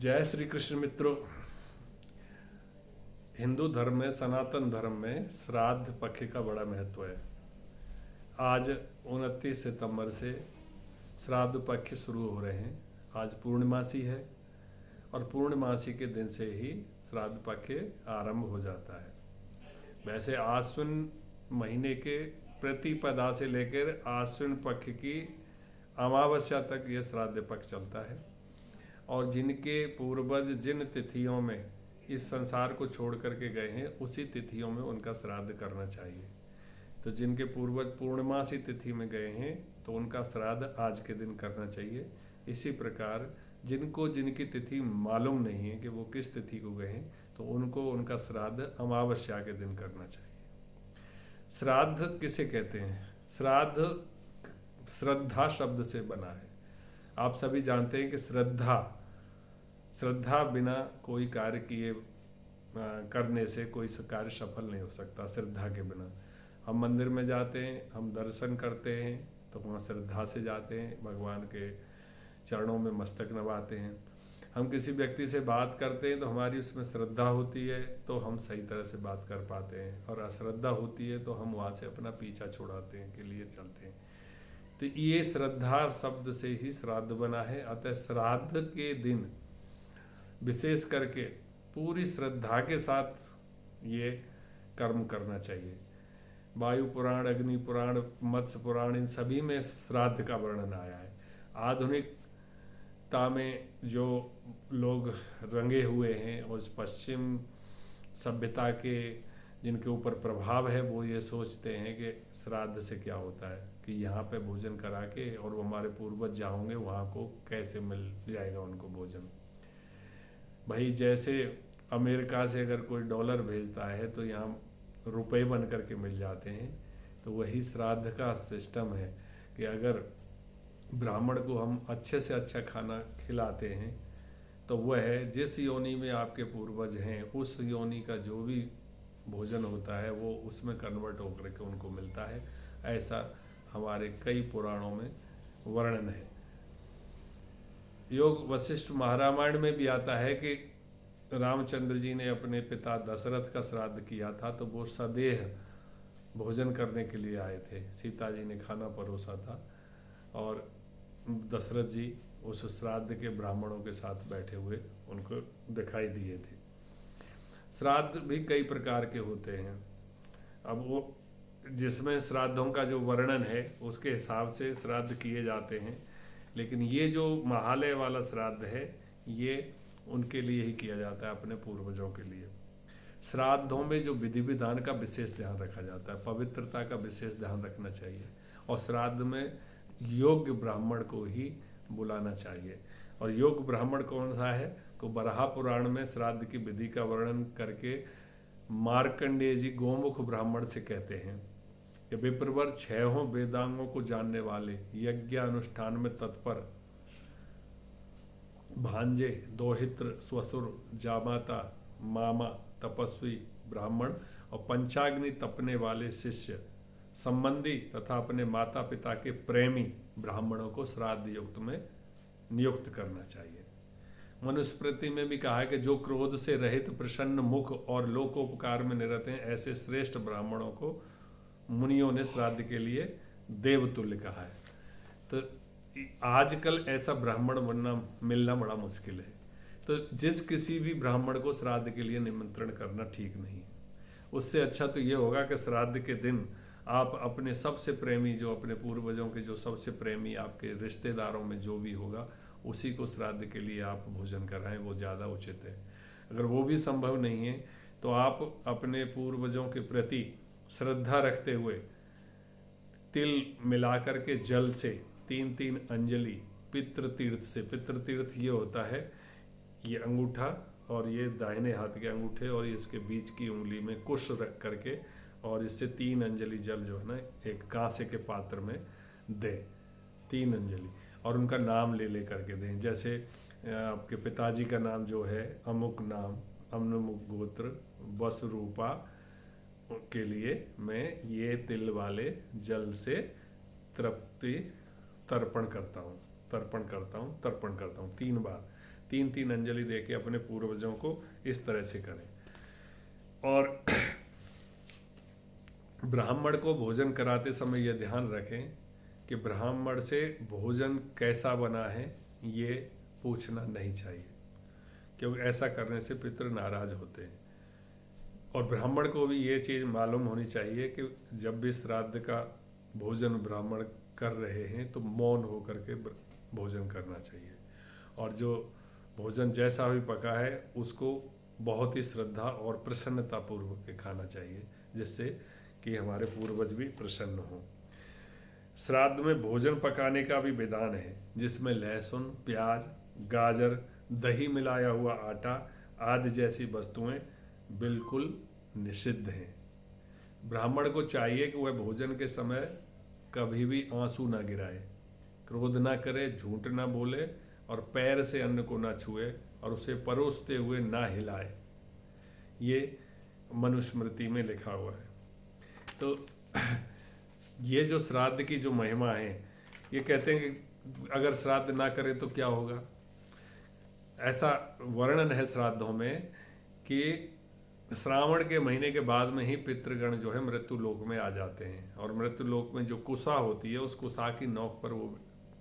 जय श्री कृष्ण मित्रों। हिंदू धर्म में, सनातन धर्म में श्राद्ध पक्ष का बड़ा महत्व है। आज 29 सितंबर से श्राद्ध पक्ष शुरू हो रहे हैं। आज पूर्णमासी है और पूर्णमासी के दिन से ही श्राद्ध पक्ष आरंभ हो जाता है। वैसे आश्विन महीने के प्रतिपदा से लेकर आश्विन पक्ष की अमावस्या तक ये श्राद्ध पक्ष चलता है और जिनके पूर्वज जिन तिथियों में इस संसार को छोड़ करके गए हैं उसी तिथियों में उनका श्राद्ध करना चाहिए। तो जिनके पूर्वज पूर्णमासी तिथि में गए हैं तो उनका श्राद्ध आज के दिन करना चाहिए। इसी प्रकार जिनको जिनकी तिथि मालूम नहीं है कि वो किस तिथि को गए हैं तो उनको उनका श्राद्ध अमावस्या के दिन करना चाहिए। श्राद्ध किसे कहते हैं? श्राद्ध श्रद्धा शब्द से बना है। आप सभी जानते हैं कि श्रद्धा बिना कोई कार्य किए करने से कोई कार्य सफल नहीं हो सकता। श्रद्धा के बिना हम मंदिर में जाते हैं, हम दर्शन करते हैं तो वहाँ श्रद्धा से जाते हैं, भगवान के चरणों में मस्तक नवाते हैं। हम किसी व्यक्ति से बात करते हैं तो हमारी उसमें श्रद्धा होती है तो हम सही तरह से बात कर पाते हैं, और अश्रद्धा होती है तो हम वहाँ से अपना पीछा छुड़ाते हैं के लिए चलते हैं। तो ये श्रद्धा शब्द से ही श्राद्ध बना है। अतः श्राद्ध के दिन विशेष करके पूरी श्रद्धा के साथ ये कर्म करना चाहिए। वायु पुराण, अग्नि पुराण, मत्स्य पुराण, इन सभी में श्राद्ध का वर्णन आया है। आधुनिकता में जो लोग रंगे हुए हैं और पश्चिम सभ्यता के जिनके ऊपर प्रभाव है वो ये सोचते हैं कि श्राद्ध से क्या होता है कि यहाँ पे भोजन करा के और वो हमारे पूर्वज जहाँ होंगे वहाँ को कैसे मिल जाएगा उनको भोजन। भाई जैसे अमेरिका से अगर कोई डॉलर भेजता है तो यहाँ रुपए बन करके मिल जाते हैं। तो वही श्राद्ध का सिस्टम है कि अगर ब्राह्मण को हम अच्छे से अच्छा खाना खिलाते हैं तो वह जिस योनि में आपके पूर्वज हैं उस योनि का जो भी भोजन होता है वो उसमें कन्वर्ट होकर के उनको मिलता है। ऐसा हमारे कई पुराणों में वर्णन है। योग वशिष्ठ महारामायण में भी आता है कि रामचंद्र जी ने अपने पिता दशरथ का श्राद्ध किया था तो वो सदेह भोजन करने के लिए आए थे। सीता जी ने खाना परोसा था और दशरथ जी उस श्राद्ध के ब्राह्मणों के साथ बैठे हुए उनको दिखाई दिए थे। श्राद्ध भी कई प्रकार के होते हैं। अब वो जिसमें श्राद्धों का जो वर्णन है उसके हिसाब से श्राद्ध किए जाते हैं, लेकिन ये जो महालय वाला श्राद्ध है ये उनके लिए ही किया जाता है, अपने पूर्वजों के लिए। श्राद्धों में जो विधि विधान का विशेष ध्यान रखा जाता है, पवित्रता का विशेष ध्यान रखना चाहिए और श्राद्ध में योग्य ब्राह्मण को ही बुलाना चाहिए। और योग्य ब्राह्मण कौन सा है? को बराह पुराण में श्राद्ध की विधि का वर्णन करके मार्कंडेय जी गोमुख ब्राह्मण से कहते हैं कि विप्रवर 6 वेदांगों को जानने वाले, यज्ञ अनुष्ठान में तत्पर, भांजे, दोहित्र, स्वसुर, जामाता, मामा, तपस्वी ब्राह्मण और पंचाग्नि तपने वाले शिष्य, संबंधी तथा अपने माता पिता के प्रेमी ब्राह्मणों को श्राद्ध युक्त में नियुक्त करना चाहिए। मनुस्मृति में भी कहा है कि जो क्रोध से रहित, प्रसन्न मुख और लोकोपकार में निरत हैं ऐसे श्रेष्ठ ब्राह्मणों को मुनियों ने श्राद्ध के लिए देवतुल्य कहा है। तो आजकल ऐसा ब्राह्मण मिलना बड़ा मुश्किल है। तो जिस किसी भी ब्राह्मण को श्राद्ध के लिए निमंत्रण करना ठीक नहीं है। उससे अच्छा तो ये होगा कि श्राद्ध के दिन आप अपने सबसे प्रेमी, जो अपने पूर्वजों के जो सबसे प्रेमी आपके रिश्तेदारों में जो भी होगा उसी को श्राद्ध के लिए आप भोजन कराएं, वो ज़्यादा उचित है। अगर वो भी संभव नहीं है तो आप अपने पूर्वजों के प्रति श्रद्धा रखते हुए तिल मिलाकर के जल से 3-3 अंजलि पितृतीर्थ से, पितृतीर्थ ये होता है ये अंगूठा और ये दाहिने हाथ के अंगूठे और इसके बीच की उंगली में कुश रख करके और इससे 3 अंजलि जल जो है ना एक कांसे के पात्र में दें, 3 अंजलि, और उनका नाम ले करके दें। जैसे आपके पिताजी का नाम जो है अमुक नाम, अमनुमुक गोत्र, वसुरूपा के लिए मैं ये तिल वाले जल से तर्पण करता हूँ 3 बार। 3-3 अंजलि दे के अपने पूर्वजों को इस तरह से करें। और ब्राह्मण को भोजन कराते समय यह ध्यान रखें कि ब्राह्मण से भोजन कैसा बना है ये पूछना नहीं चाहिए, क्योंकि ऐसा करने से पितृ नाराज होते हैं। और ब्राह्मण को भी ये चीज़ मालूम होनी चाहिए कि जब भी श्राद्ध का भोजन ब्राह्मण कर रहे हैं तो मौन होकर के भोजन करना चाहिए, और जो भोजन जैसा भी पका है उसको बहुत ही श्रद्धा और प्रसन्नता पूर्वक के खाना चाहिए, जिससे कि हमारे पूर्वज भी प्रसन्न हों। श्राद्ध में भोजन पकाने का भी विधान है, जिसमें लहसुन, प्याज, गाजर, दही मिलाया हुआ आटा आदि जैसी वस्तुएं बिल्कुल निषिद्ध हैं। ब्राह्मण को चाहिए कि वह भोजन के समय कभी भी आंसू ना गिराए, क्रोध ना करे, झूठ ना बोले और पैर से अन्न को ना छुए और उसे परोसते हुए ना हिलाए। ये मनुस्मृति में लिखा हुआ है। तो ये जो श्राद्ध की जो महिमा है, ये कहते हैं कि अगर श्राद्ध ना करे तो क्या होगा। ऐसा वर्णन है श्राद्धों में कि श्रावण के महीने के बाद में ही पितृगण जो है मृत्यु लोक में आ जाते हैं, और मृत्यु लोक में जो कुसा होती है उस कुसा की नोक पर वो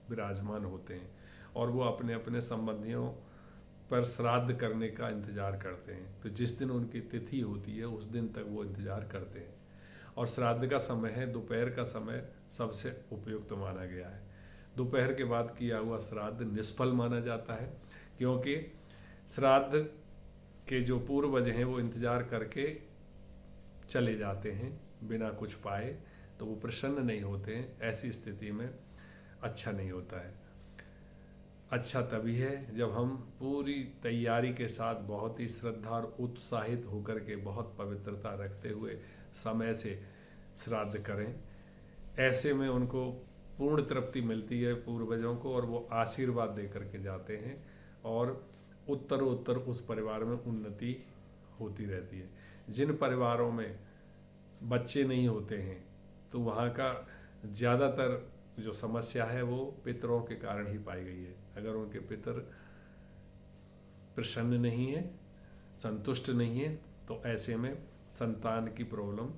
विराजमान होते हैं, और वो अपने अपने संबंधियों पर श्राद्ध करने का इंतजार करते हैं। तो जिस दिन उनकी तिथि होती है उस दिन तक वो इंतजार करते हैं। और श्राद्ध का समय है दोपहर का समय सबसे उपयुक्त माना गया है। दोपहर के बाद किया हुआ श्राद्ध निष्फल माना जाता है, क्योंकि श्राद्ध के जो पूर्वज हैं वो इंतजार करके चले जाते हैं बिना कुछ पाए, तो वो प्रसन्न नहीं होते हैं। ऐसी स्थिति में अच्छा नहीं होता है। अच्छा तभी है जब हम पूरी तैयारी के साथ बहुत ही श्रद्धा और उत्साहित होकर के बहुत पवित्रता रखते हुए समय से श्राद्ध करें। ऐसे में उनको पूर्ण तृप्ति मिलती है पूर्वजों को, और वो आशीर्वाद दे करके जाते हैं, और उत्तरोत्तर उस परिवार में उन्नति होती रहती है। जिन परिवारों में बच्चे नहीं होते हैं तो वहाँ का ज़्यादातर जो समस्या है वो पितरों के कारण ही पाई गई है। अगर उनके पितर प्रसन्न नहीं है, संतुष्ट नहीं है, तो ऐसे में संतान की प्रॉब्लम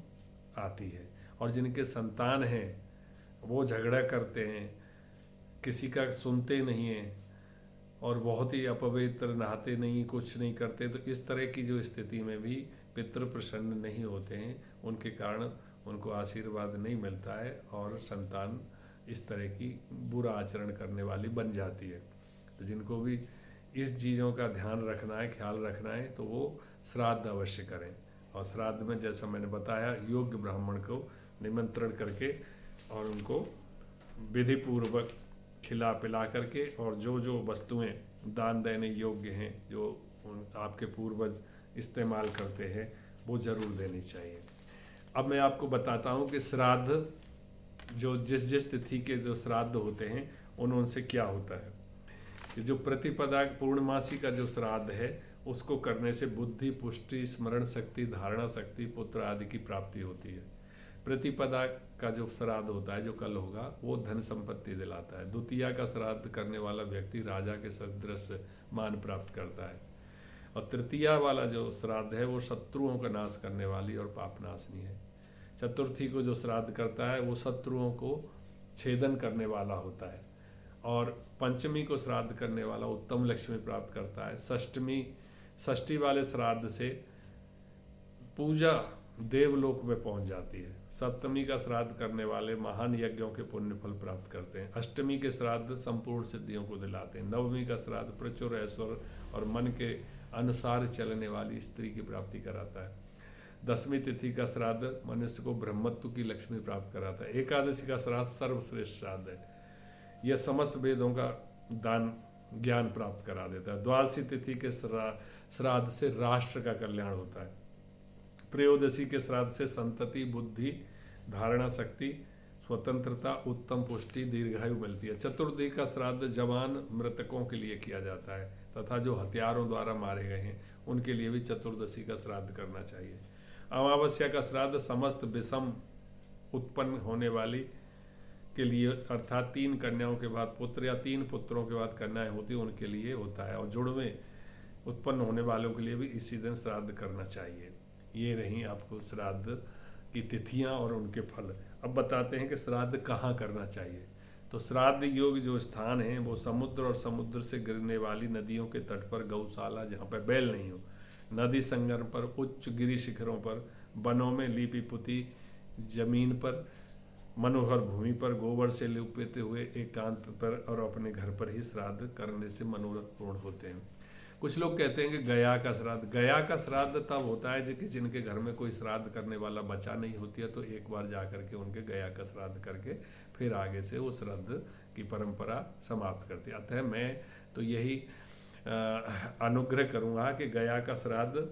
आती है। और जिनके संतान हैं वो झगड़ा करते हैं, किसी का सुनते नहीं हैं, और बहुत ही अपवित्र, नहाते नहीं, कुछ नहीं करते, तो इस तरह की जो स्थिति में भी पितृ प्रसन्न नहीं होते हैं, उनके कारण उनको आशीर्वाद नहीं मिलता है, और संतान इस तरह की बुरा आचरण करने वाली बन जाती है। तो जिनको भी इस चीज़ों का ध्यान रखना है, ख्याल रखना है, तो वो श्राद्ध अवश्य करें। और श्राद्ध में जैसा मैंने बताया, योग्य ब्राह्मण को निमंत्रण करके और उनको विधि पूर्वक खिला पिला करके, और जो जो वस्तुएं दान देने योग्य हैं, जो आपके पूर्वज इस्तेमाल करते हैं, वो जरूर देनी चाहिए। अब मैं आपको बताता हूँ कि श्राद्ध जो जिस तिथि के जो श्राद्ध होते हैं उनसे क्या होता है। कि जो प्रतिपदा पूर्णमासी का जो श्राद्ध है उसको करने से बुद्धि, पुष्टि, स्मरण शक्ति, धारणा शक्ति, पुत्र आदि की प्राप्ति होती है। प्रतिपदा का जो श्राद्ध होता है, जो कल होगा, वो धन संपत्ति दिलाता है। द्वितीया का श्राद्ध करने वाला व्यक्ति राजा के सदृश मान प्राप्त करता है। और तृतीया वाला जो श्राद्ध है वो शत्रुओं का नाश करने वाली और पापनाशनी है। चतुर्थी को जो श्राद्ध करता है वो शत्रुओं को छेदन करने वाला होता है। और पंचमी को श्राद्ध करने वाला उत्तम लक्ष्मी प्राप्त करता है। षष्ठी वाले श्राद्ध से पूजा देवलोक में पहुंच जाती है। सप्तमी का श्राद्ध करने वाले महान यज्ञों के पुण्य फल प्राप्त करते हैं। अष्टमी के श्राद्ध संपूर्ण सिद्धियों को दिलाते हैं। नवमी का श्राद्ध प्रचुर ऐश्वर्य और मन के अनुसार चलने वाली स्त्री की प्राप्ति कराता है। दसवीं तिथि का श्राद्ध मनुष्य को ब्रह्मत्व की लक्ष्मी प्राप्त कराता है। एकादशी का श्राद्ध सर्वश्रेष्ठ श्राद्ध है, यह समस्त वेदों का दान ज्ञान प्राप्त करा देता है। द्वादशी तिथि के श्राद्ध से राष्ट्र का कल्याण होता है। त्रयोदशी के श्राद्ध से संतति, बुद्धि, धारणा शक्ति, स्वतंत्रता, उत्तम पुष्टि, दीर्घायु मिलती है। चतुर्थी का श्राद्ध जवान मृतकों के लिए किया जाता है तथा जो हथियारों द्वारा मारे गए हैं उनके लिए भी चतुर्दशी का श्राद्ध करना चाहिए। अमावस्या का श्राद्ध समस्त विषम उत्पन्न होने वाली के लिए अर्थात 3 कन्याओं के बाद पुत्र या 3 पुत्रों के बाद कन्याएं होती हैं उनके लिए होता है, और जुड़वे उत्पन्न होने वालों के लिए भी इसी दिन श्राद्ध करना चाहिए। ये रही आपको श्राद्ध की तिथियां और उनके फल। अब बताते हैं कि श्राद्ध कहाँ करना चाहिए। तो श्राद्ध योग्य जो स्थान है वो समुद्र और समुद्र से गिरने वाली नदियों के तट पर, गौशाला जहाँ पर बैल नहीं हो, नदी संगम पर, उच्च गिरी शिखरों पर, वनों में लीपी पुती जमीन पर, मनोहर भूमि पर, गोबर से लिपते हुए एकांत पर और अपने घर पर ही श्राद्ध करने से मनोरथ पूर्ण होते हैं। कुछ लोग कहते हैं कि गया का श्राद्ध, गया का श्राद्ध तब होता है कि जिनके घर में कोई श्राद्ध करने वाला बचा नहीं होती है, तो एक बार जा करके उनके गया का श्राद्ध करके फिर आगे से वो श्राद्ध की परंपरा समाप्त करती है। अतः मैं तो यही अनुग्रह करूँगा कि गया का श्राद्ध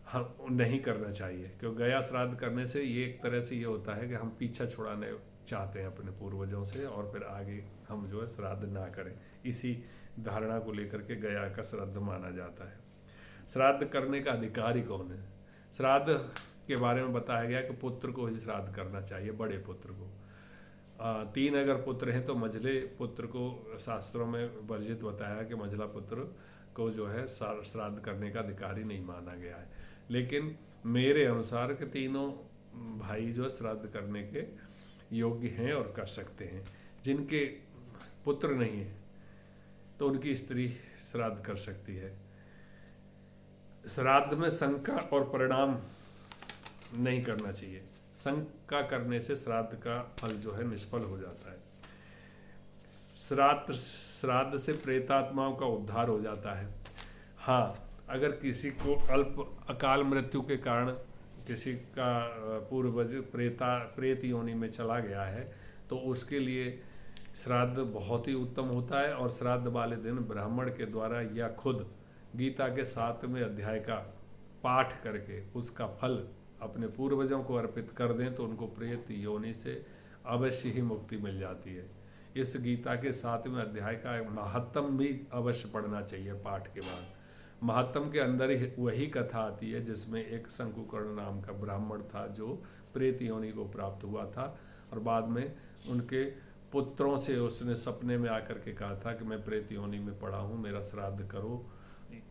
हम नहीं करना चाहिए, क्योंकि गया श्राद्ध करने से ये एक तरह से ये होता है कि हम पीछा छुड़ाने चाहते हैं अपने पूर्वजों से, और फिर आगे हम जो है श्राद्ध ना करें। इसी धारणा को लेकर के गया का श्राद्ध माना जाता है। श्राद्ध करने का अधिकारी कौन है? श्राद्ध के बारे में बताया गया कि पुत्र को ही श्राद्ध करना चाहिए, बड़े पुत्र को। 3 अगर पुत्र हैं तो मझले पुत्र को शास्त्रों में वर्जित बताया कि मझला पुत्र को जो है श्राद्ध करने का अधिकारी नहीं माना गया है। लेकिन मेरे अनुसार के तीनों भाई जो श्राद्ध करने के योग्य हैं और कर सकते हैं। जिनके पुत्र नहीं है तो उनकी स्त्री श्राद्ध कर सकती है। श्राद्ध में शंका और परिणाम नहीं करना चाहिए। शंका करने से श्राद्ध का फल जो है निष्फल हो जाता है। श्राद्ध से प्रेतात्माओं का उद्धार हो जाता है। हाँ, अगर किसी को अल्प अकाल मृत्यु के कारण किसी का पूर्वज प्रेत योनि में चला गया है तो उसके लिए श्राद्ध बहुत ही उत्तम होता है। और श्राद्ध वाले दिन ब्राह्मण के द्वारा या खुद गीता के 7वें अध्याय का पाठ करके उसका फल अपने पूर्वजों को अर्पित कर दें तो उनको प्रेत योनि से अवश्य ही मुक्ति मिल जाती है। इस गीता के 7वें अध्याय का महात्म भी अवश्य पढ़ना चाहिए पाठ के बाद। महात्म के अंदर ही वही कथा आती है जिसमें एक शंकुकर्ण नाम का ब्राह्मण था जो प्रेत योनि को प्राप्त हुआ था, और बाद में उनके पुत्रों से उसने सपने में आकर के कहा था कि मैं प्रेत योनि में पड़ा हूँ, मेरा श्राद्ध करो।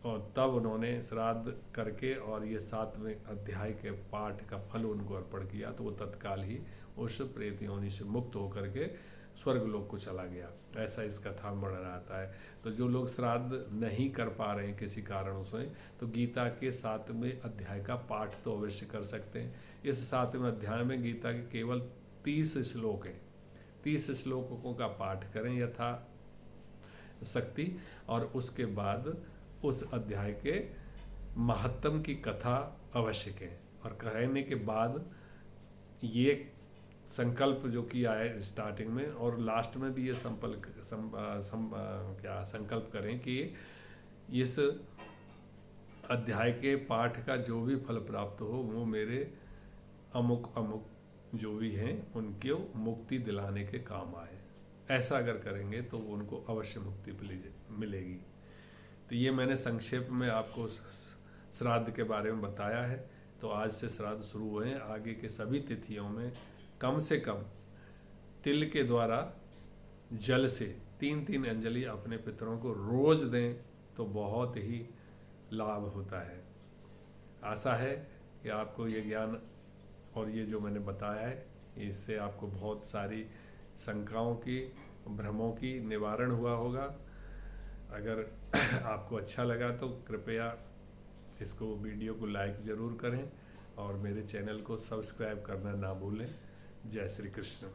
और तब उन्होंने श्राद्ध करके और ये 7वें अध्याय के पाठ का फल उनको अर्पण किया तो वो तत्काल ही उस प्रेत योनि से मुक्त होकर के स्वर्गलोक को चला गया। ऐसा इस कथा में वर्णन आता है। तो जो लोग श्राद्ध नहीं कर पा रहे हैं किसी कारणों से, तो गीता के 7वें अध्याय का पाठ तो अवश्य कर सकते हैं। इस 7वें अध्याय में गीता के केवल 30 श्लोक हैं। 30 श्लोकों का पाठ करें यथा शक्ति, और उसके बाद उस अध्याय के महत्तम की कथा आवश्यक है। और कहने के बाद ये संकल्प जो किया है स्टार्टिंग में और लास्ट में भी ये संकल्प करें कि इस अध्याय के पाठ का जो भी फल प्राप्त हो वो मेरे अमुक अमुक जो भी हैं उनको मुक्ति दिलाने के काम आए। ऐसा अगर करेंगे तो उनको अवश्य मुक्ति मिलेगी। तो ये मैंने संक्षेप में आपको श्राद्ध के बारे में बताया है। तो आज से श्राद्ध शुरू हुए हैं। आगे के सभी तिथियों में कम से कम तिल के द्वारा जल से 3-3 अंजलि अपने पितरों को रोज दें तो बहुत ही लाभ होता है। आशा है कि आपको ये ज्ञान और ये जो मैंने बताया है इससे आपको बहुत सारी शंकाओं की, भ्रमों की निवारण हुआ होगा। अगर आपको अच्छा लगा तो कृपया इसको वीडियो को लाइक ज़रूर करें और मेरे चैनल को सब्सक्राइब करना ना भूलें। जय श्री कृष्ण।